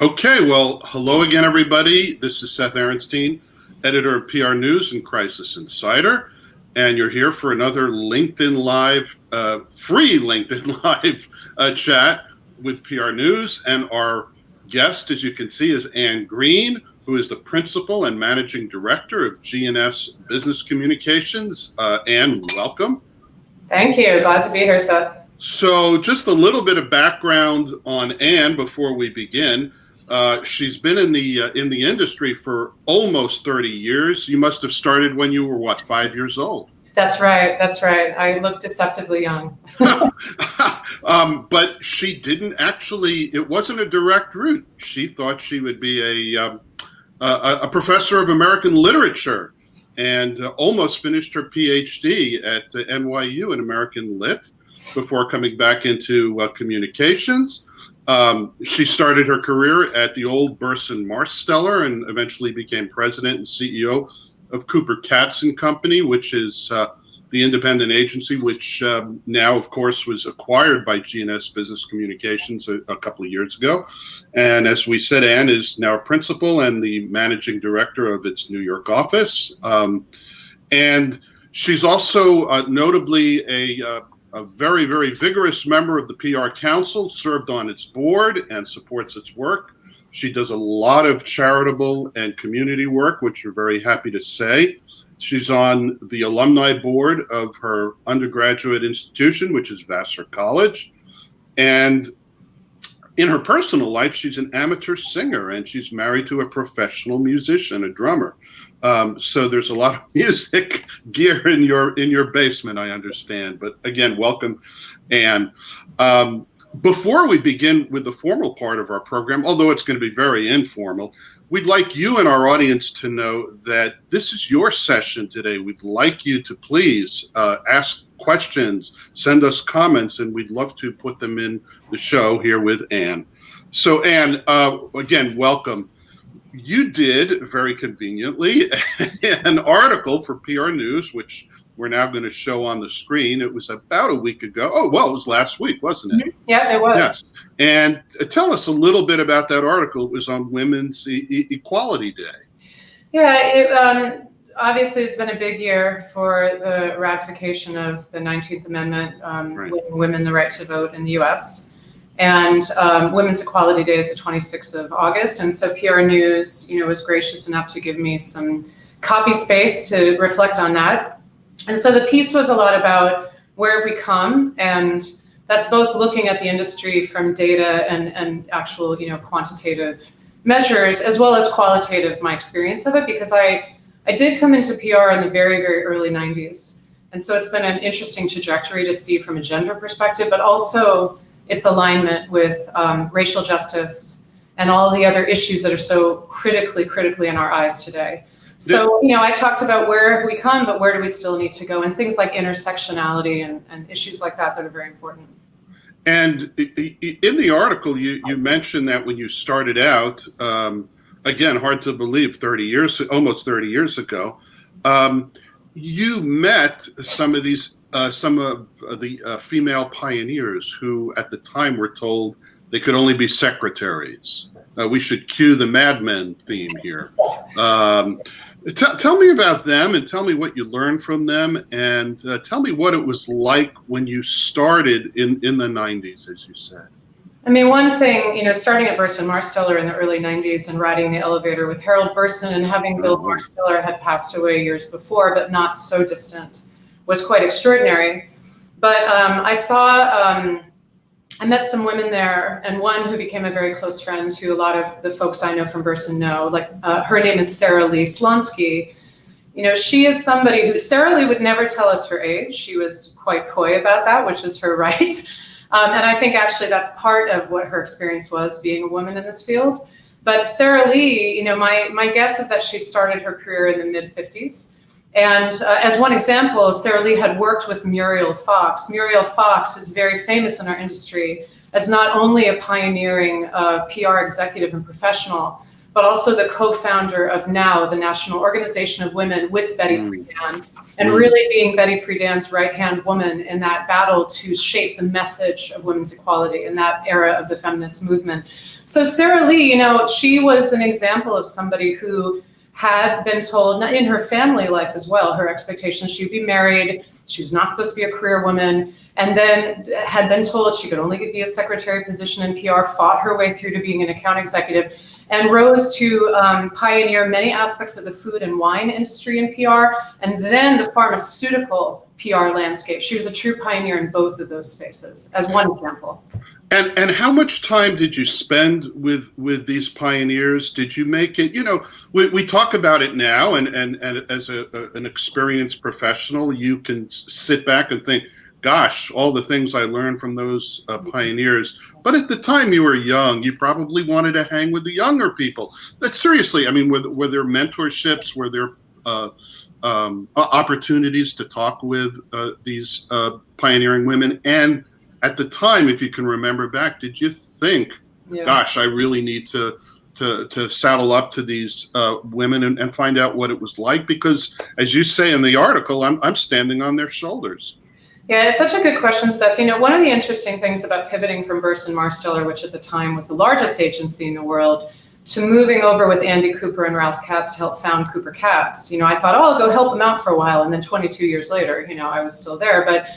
Okay, well, hello again, everybody. This is Seth Aaronstein, editor of PR News and Crisis Insider, and you're here for another LinkedIn Live, free LinkedIn Live chat with PR News. And our guest, as you can see, is Anne Green, who is the principal and managing director of G&S Business Communications. Anne, welcome. Thank you. Glad to be here, Seth. So just a little bit of background on Anne before we begin. She's been in the industry for almost 30 years. You must have started when you were, 5 years old? That's right. That's right. I look deceptively young. But she didn't actually, it wasn't a direct route. She thought she would be a professor of American literature and almost finished her PhD at NYU in American Lit before coming back into communications. She started her career at the old Burson Marsteller and eventually became president and CEO of Cooper Katz and Company, which is the independent agency, which now, of course, was acquired by G&S Business Communications a couple of years ago. And as we said, Anne is now a principal and the managing director of its New York office. And she's also notably a very, very vigorous member of the PR Council, served on its board and supports its work. She does a lot of charitable and community work, which we're very happy to say. She's on the alumni board of her undergraduate institution, which is Vassar College. And in her personal life, she's an amateur singer and she's married to a professional musician, a drummer. So there's a lot of music gear in your basement, I understand. But again, welcome, Anne. Before we begin with the formal part of our program, although it's going to be very informal, we'd like you and our audience to know that this is your session today. We'd like you to please ask questions, send us comments, and we'd love to put them in the show here with Anne. So Anne, again, welcome. You did, very conveniently, an article for PR News, which we're now going to show on the screen. It was about a week ago. Oh, well, it was last week, wasn't it? Yeah, it was. Yes. And tell us a little bit about that article. It was on Women's Equality Day. Yeah, obviously it's been a big year for the ratification of the 19th Amendment, Right. giving women the right to vote in the U.S. And Women's Equality Day is the 26th of August. And so PR News, was gracious enough to give me some copy space to reflect on that. And so the piece was a lot about where have we come, and that's both looking at the industry from data and actual, quantitative measures, as well as qualitative, my experience of it, because I did come into PR in the very, very early 90s. And so it's been an interesting trajectory to see from a gender perspective, but also its alignment with racial justice and all the other issues that are so critically in our eyes today. So, I talked about where have we come, but where do we still need to go? And things like intersectionality and issues like that are very important. And in the article, you mentioned that when you started out, again, hard to believe, almost 30 years ago, you met some of the female pioneers who at the time were told they could only be secretaries. We should cue the Mad Men theme here. Tell me about them and tell me what you learned from them, and tell me what it was like when you started in the 90s, as you said. I mean, one thing, starting at Burson Marsteller in the early 90s and riding the elevator with Harold Burson and having Bill Marsteller had passed away years before, but not so distant, was quite extraordinary. But I met some women there, and one who became a very close friend who a lot of the folks I know from Burson know, her name is Sarah Lee Slonsky. She is somebody who, Sarah Lee would never tell us her age. She was quite coy about that, which is her right. And I think actually that's part of what her experience was, being a woman in this field. But Sarah Lee, my guess is that she started her career in the mid-50s. And as one example, Sarah Lee had worked with Muriel Fox. Muriel Fox is very famous in our industry as not only a pioneering PR executive and professional, but also the co-founder of NOW, the National Organization of Women, with Betty Friedan, and really being Betty Friedan's right-hand woman in that battle to shape the message of women's equality in that era of the feminist movement. So Sarah Lee, she was an example of somebody who had been told, in her family life as well, her expectations, she'd be married, she was not supposed to be a career woman, and then had been told she could only be a secretary position in PR, fought her way through to being an account executive, and rose to pioneer many aspects of the food and wine industry in PR, and then the pharmaceutical PR landscape. She was a true pioneer in both of those spaces, as one example. And how much time did you spend with these pioneers? Did you make it? We talk about it now, and as an experienced professional, you can sit back and think, gosh, all the things I learned from those pioneers. But at the time you were young, you probably wanted to hang with the younger people. But seriously, I mean, were there mentorships? Were there opportunities to talk with these pioneering women? And at the time, if you can remember back, did you think, gosh, I really need to saddle up to these women and find out what it was like? Because as you say in the article, I'm standing on their shoulders. Yeah, it's such a good question, Seth. One of the interesting things about pivoting from Burson Marsteller, which at the time was the largest agency in the world, to moving over with Andy Cooper and Ralph Katz to help found Cooper Katz. I thought, I'll go help them out for a while. And then 22 years later, I was still there. But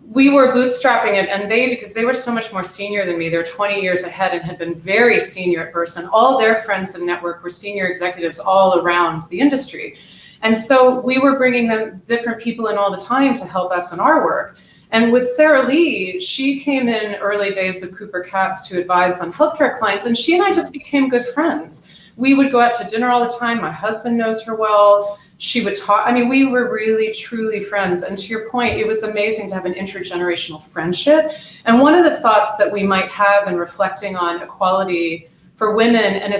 we were bootstrapping it, and because they were so much more senior than me, they're 20 years ahead and had been very senior at Burson. All their friends and network were senior executives all around the industry. And so we were bringing them different people in all the time to help us in our work. And with Sarah Lee, she came in early days of Cooper Katz to advise on healthcare clients, and she and I just became good friends. We would go out to dinner all the time. My husband knows her well. She would talk. I mean, we were really, truly friends. And to your point, it was amazing to have an intergenerational friendship. And one of the thoughts that we might have in reflecting on equality for women, and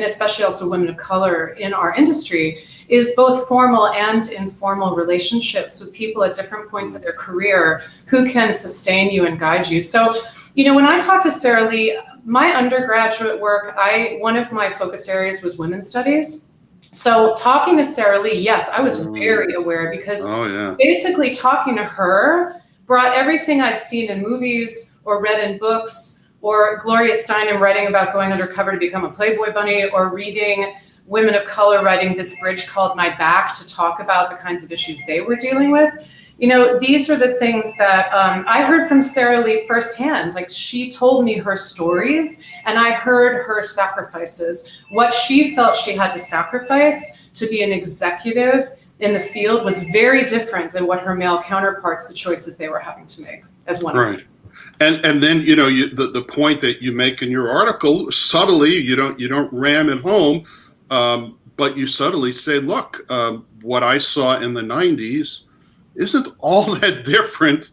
especially also women of color in our industry, is both formal and informal relationships with people at different points of their career who can sustain you and guide you. So, when I talked to Sarah Lee, my undergraduate work, one of my focus areas was women's studies. So talking to Sarah Lee, yes, I was very aware, because basically talking to her brought everything I'd seen in movies or read in books, or Gloria Steinem writing about going undercover to become a Playboy bunny, or reading women of color writing this bridge called My Back to talk about the kinds of issues they were dealing with. These are the things that I heard from Sarah Lee firsthand. Like, she told me her stories, and I heard her sacrifices. What she felt she had to sacrifice to be an executive in the field was very different than what her male counterparts, the choices they were having to make as one. Right. And then, the point that you make in your article, subtly, you don't ram it home, but you subtly say, look, what I saw in the 90s isn't all that different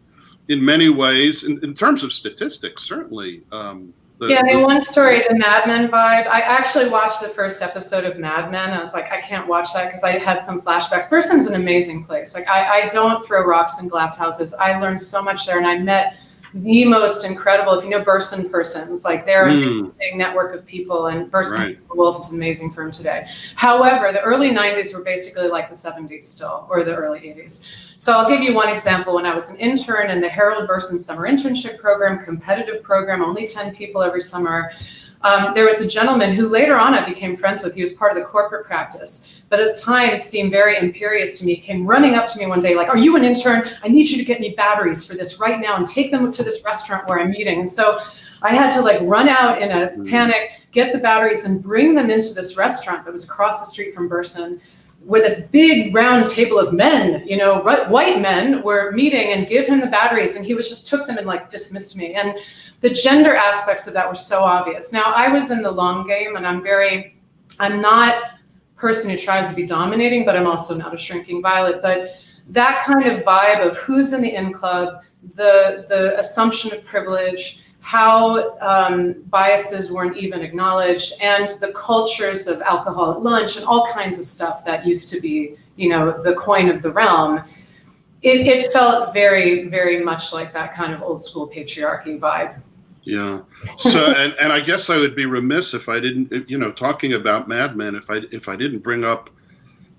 in many ways, in terms of statistics, certainly. One story, the Mad Men vibe. I actually watched the first episode of Mad Men. I was like, I can't watch that because I had some flashbacks. Burson's an amazing place. Like, I don't throw rocks in glass houses. I learned so much there, and I met the most incredible, if you know Burson persons, like they're an amazing network of people, and Burson Wolf is an amazing firm today. However, the early 90s were basically like the 70s still, or the early 80s. So I'll give you one example. When I was an intern in the Harold Burson Summer Internship Program, competitive program, only 10 people every summer, there was a gentleman who later on I became friends with. He was part of the corporate practice, but at the time seemed very imperious to me. He came running up to me one day like, are you an intern? I need you to get me batteries for this right now and take them to this restaurant where I'm meeting. And so I had to run out in a panic, get the batteries and bring them into this restaurant that was across the street from Burson, where this big round table of men, white men, were meeting, and give him the batteries. And he just took them and dismissed me. And the gender aspects of that were so obvious. Now, I was in the long game, and I'm not a person who tries to be dominating, but I'm also not a shrinking violet. But that kind of vibe of who's in the in club, the assumption of privilege, how biases weren't even acknowledged, and the cultures of alcohol at lunch and all kinds of stuff that used to be, the coin of the realm. It felt very, very much like that kind of old school patriarchy vibe. Yeah. So, and I guess I would be remiss if I didn't, talking about Mad Men, if I didn't bring up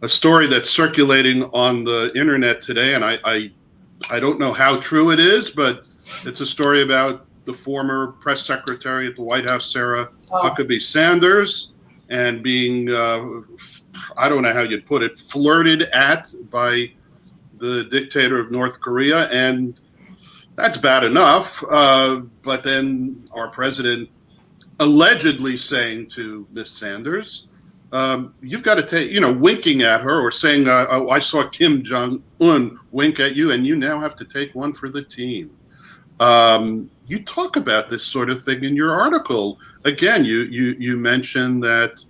a story that's circulating on the internet today, and I don't know how true it is, but it's a story about the former press secretary at the White House, Sarah Huckabee Sanders, and being, I don't know how you'd put it, flirted at by the dictator of North Korea. And that's bad enough. But then our president allegedly saying to Miss Sanders, you've got to take, winking at her or saying, oh, I saw Kim Jong-un wink at you and you now have to take one for the team. You talk about this sort of thing in your article. Again, you mentioned that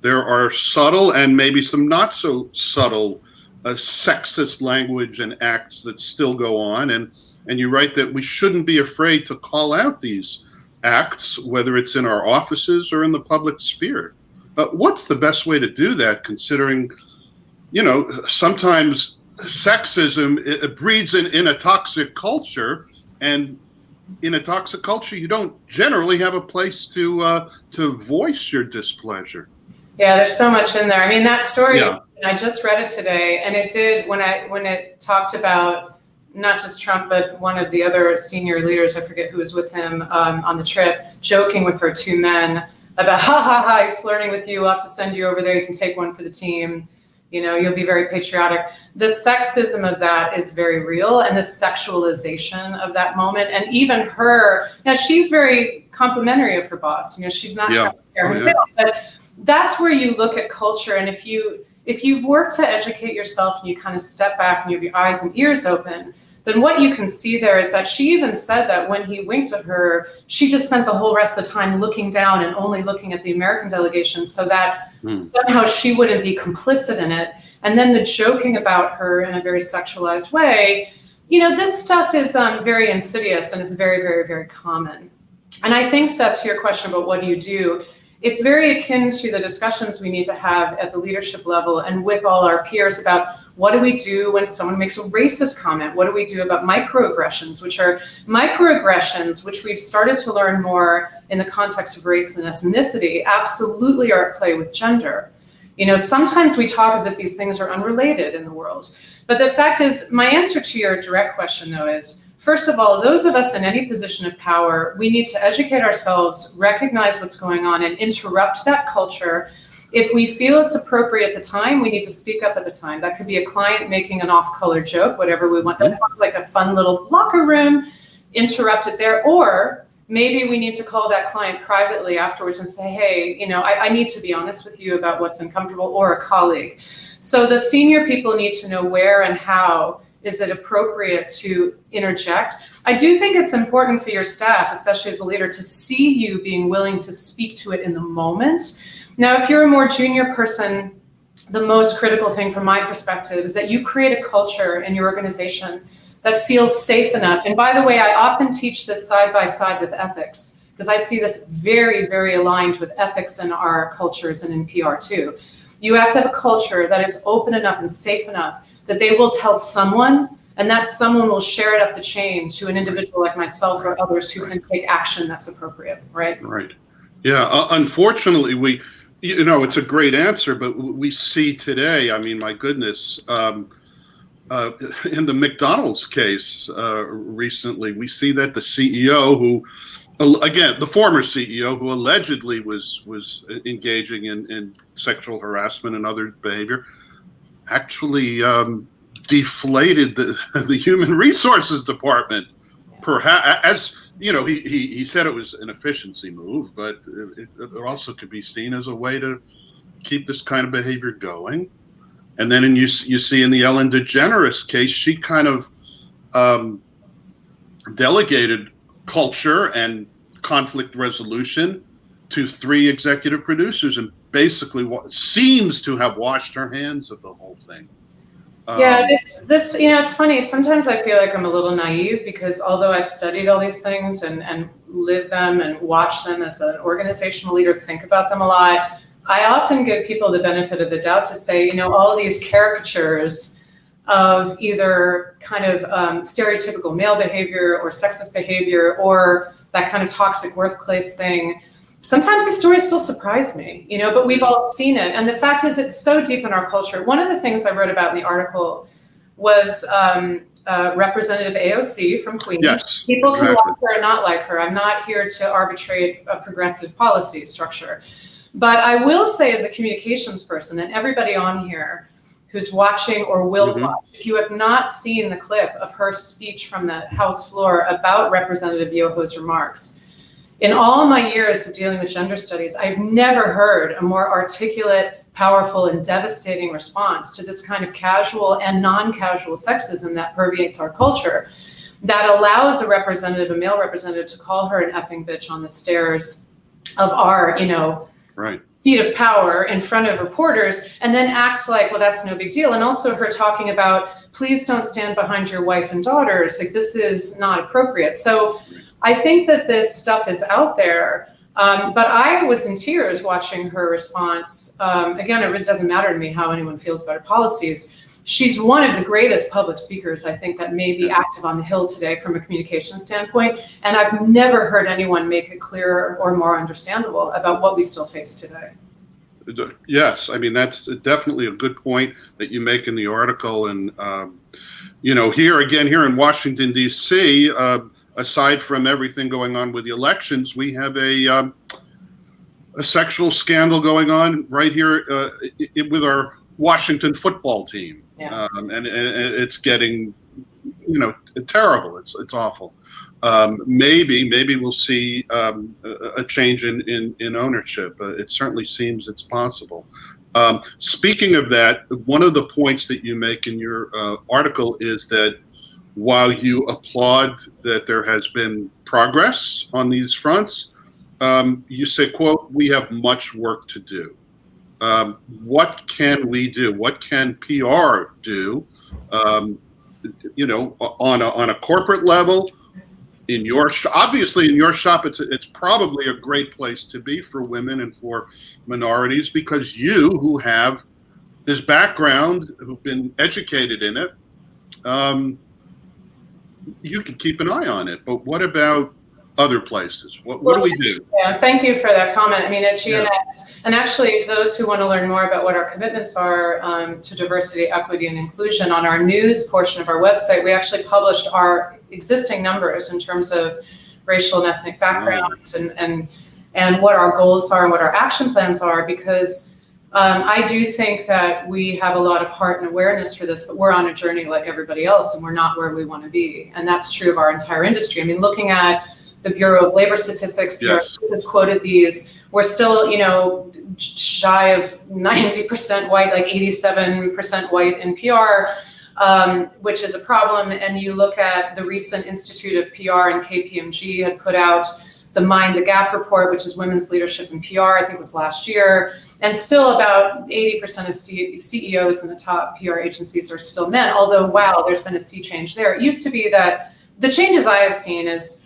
there are subtle and maybe some not so subtle sexist language and acts that still go on. And you write that we shouldn't be afraid to call out these acts, whether it's in our offices or in the public sphere. What's the best way to do that, considering, sometimes sexism it breeds in a toxic culture, and in a toxic culture, you don't generally have a place to voice your displeasure. Yeah, there's so much in there. I mean, that story, Yeah. I just read it today, and it did, when it talked about not just Trump, but one of the other senior leaders, I forget who was with him on the trip, joking with her two men about, he's flirting with you, we'll have to send you over there, you can take one for the team, you'll be very patriotic. The sexism of that is very real, and the sexualization of that moment, and even her, now she's very complimentary of her boss, she's not trying to tear him down, but that's where you look at culture. And if you've worked to educate yourself and you kind of step back and you have your eyes and ears open, then what you can see there is that she even said that when he winked at her, she just spent the whole rest of the time looking down and only looking at the American delegation so that somehow she wouldn't be complicit in it. And then the joking about her in a very sexualized way, this stuff is very insidious, and it's very, very, very common. And I think, Seth, to your question about what do you do, it's very akin to the discussions we need to have at the leadership level and with all our peers about what do we do when someone makes a racist comment? What do we do about microaggressions, which we've started to learn more in the context of race and ethnicity, absolutely are at play with gender. Sometimes we talk as if these things are unrelated in the world. But the fact is, my answer to your direct question, though, is, first of all, those of us in any position of power, we need to educate ourselves, recognize what's going on, and interrupt that culture. If we feel it's appropriate at the time, we need to speak up at the time. That could be a client making an off-color joke, whatever we want. That sounds like a fun little locker room, interrupt it there. Or maybe we need to call that client privately afterwards and say, hey, I need to be honest with you about what's uncomfortable, or a colleague. So the senior people need to know where and how is it appropriate to interject. I do think it's important for your staff, especially as a leader, to see you being willing to speak to it in the moment. Now, if you're a more junior person, the most critical thing from my perspective is that you create a culture in your organization that feels safe enough. And by the way, I often teach this side by side with ethics, because I see this very, very aligned with ethics in our cultures and in PR too. You have to have a culture that is open enough and safe enough that they will tell someone, and that someone will share it up the chain to an individual like myself or others who can take action that's appropriate, right? Right. Yeah. Unfortunately, it's a great answer, but we see today, I mean, my goodness, in the McDonald's case recently, we see that the CEO the former CEO who allegedly was engaging in sexual harassment and other behavior, actually deflated the human resources department. Perhaps, as he said it was an efficiency move, but it also could be seen as a way to keep this kind of behavior going. And then you see in the Ellen DeGeneres case, she kind of delegated culture and conflict resolution to 3 executive producers, and basically seems to have washed her hands of the whole thing. Yeah, this it's funny. Sometimes I feel like I'm a little naive, because although I've studied all these things and lived them and watched them as an organizational leader, think about them a lot, I often give people the benefit of the doubt to say, all these caricatures of either kind of stereotypical male behavior or sexist behavior or that kind of toxic workplace thing. Sometimes these stories still surprise me, but we've all seen it. And the fact is, it's so deep in our culture. One of the things I wrote about in the article was Representative AOC from Queens. Yes, People can exactly. like her or not like her. I'm not here to arbitrate a progressive policy structure. But I will say, as a communications person, and everybody on here who's watching or will watch, if you have not seen the clip of her speech from the House floor about Representative Yoho's remarks, in all my years of dealing with gender studies, I've never heard a more articulate, powerful, and devastating response to this kind of casual and non-casual sexism that permeates our culture, that allows a male representative, to call her an effing bitch on the stairs of our, Right. seat of power in front of reporters, and then act like, well, that's no big deal. And also her talking about, please don't stand behind your wife and daughters. Like, this is not appropriate. So I think that this stuff is out there, but I was in tears watching her response. Again, it doesn't matter to me how anyone feels about her policies. She's one of the greatest public speakers, I think, that may be active on the Hill today from a communication standpoint. And I've never heard anyone make it clearer or more understandable about what we still face today. Yes, I mean, that's definitely a good point that you make in the article. And, here in Washington, D.C., aside from everything going on with the elections, we have a sexual scandal going on right here with our Washington football team. Yeah. And it's getting, terrible. It's awful. Maybe we'll see a change in ownership. It certainly seems it's possible. Speaking of that, one of the points that you make in your article is that while you applaud that there has been progress on these fronts, you say, quote, "We have much work to do." What can we do? What can PR do? On a corporate level, obviously in your shop, it's probably a great place to be for women and for minorities, because you, who have this background, who've been educated in it, you can keep an eye on it. But what about other places? What do we do? Yeah, thank you for that comment. I mean, at G&S, and actually, for those who want to learn more about what our commitments are to diversity, equity, and inclusion, on our news portion of our website, we actually published our existing numbers in terms of racial and ethnic backgrounds and what our goals are and what our action plans are, because I do think that we have a lot of heart and awareness for this, but we're on a journey like everybody else, and we're not where we want to be. And that's true of our entire industry. I mean, looking at the Bureau of Labor Statistics, Yes. has quoted these, we're still, shy of 90% white, like 87% white in PR, which is a problem. And you look at the recent Institute of PR and KPMG had put out the Mind the Gap report, which is women's leadership in PR, I think it was last year. And still about 80% of CEOs in the top PR agencies are still men, although, wow, there's been a sea change there. It used to be that the changes I have seen is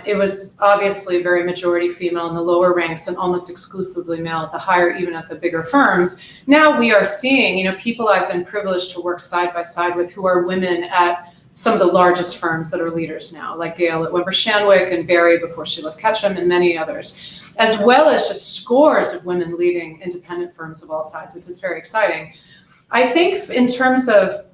it was obviously very majority female in the lower ranks and almost exclusively male at the higher, even at the bigger firms. Now we are seeing, people I've been privileged to work side by side with who are women at some of the largest firms that are leaders now, like Gail at Wimber Shandwick and Barry before she left Ketchum and many others, as well as just scores of women leading independent firms of all sizes. It's very exciting. I think in terms of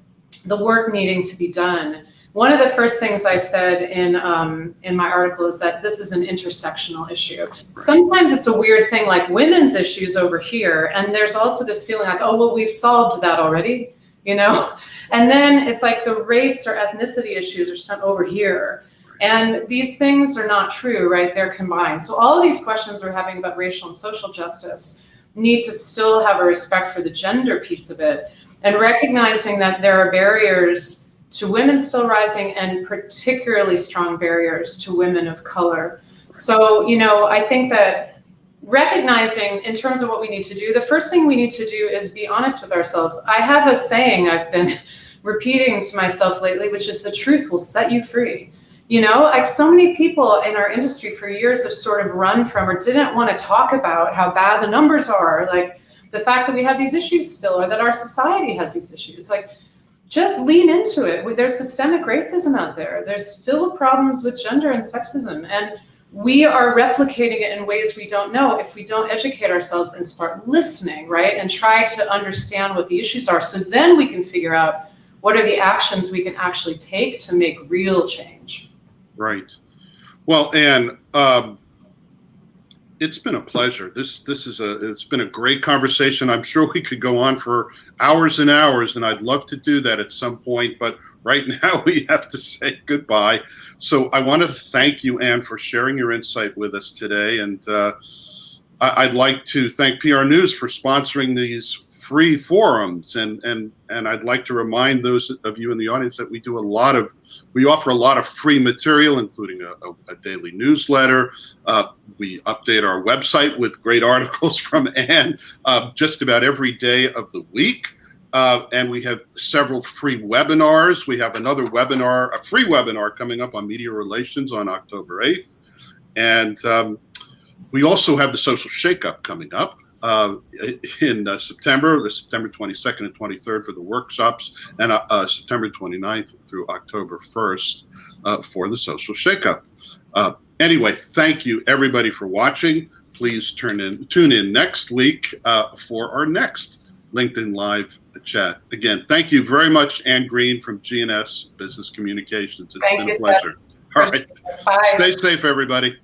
the work needing to be done, one of the first things I said in my article is that this is an intersectional issue. Sometimes it's a weird thing, like women's issues over here, and there's also this feeling like, oh, well, we've solved that already, And then it's like the race or ethnicity issues are sent over here. And these things are not true, right? They're combined. So all of these questions we're having about racial and social justice need to still have a respect for the gender piece of it, and recognizing that there are barriers to women still rising, and particularly strong barriers to women of color. So, I think that recognizing in terms of what we need to do, the first thing we need to do is be honest with ourselves. I have a saying I've been repeating to myself lately, which is the truth will set you free. Like so many people in our industry for years have sort of run from or didn't want to talk about how bad the numbers are, like the fact that we have these issues still, or that our society has these issues. Like, just lean into it. There's systemic racism out there. There's still problems with gender and sexism. And we are replicating it in ways we don't know if we don't educate ourselves and start listening, right? And try to understand what the issues are. So then we can figure out what are the actions we can actually take to make real change. Right. Well, Anne, it's been a pleasure. It's been a great conversation. I'm sure we could go on for hours and hours, and I'd love to do that at some point. But right now we have to say goodbye. So I wanted to thank you, Anne, for sharing your insight with us today. And I'd like to thank PRNEWS for sponsoring these free forums. And I'd like to remind those of you in the audience that we offer a lot of free material, including a daily newsletter. We update our website with great articles from Anne just about every day of the week. And we have several free webinars. We have another webinar, a free webinar coming up on media relations on October 8th. And we also have the social shakeup coming up in September, the September 22nd and 23rd for the workshops, and September 29th through October 1st for the social shakeup. Anyway, thank you everybody for watching. Please tune in next week for our next LinkedIn Live chat. Again, thank you very much, Anne Green from G&S Business Communications. It's been a pleasure. All right. Bye. Stay safe, everybody.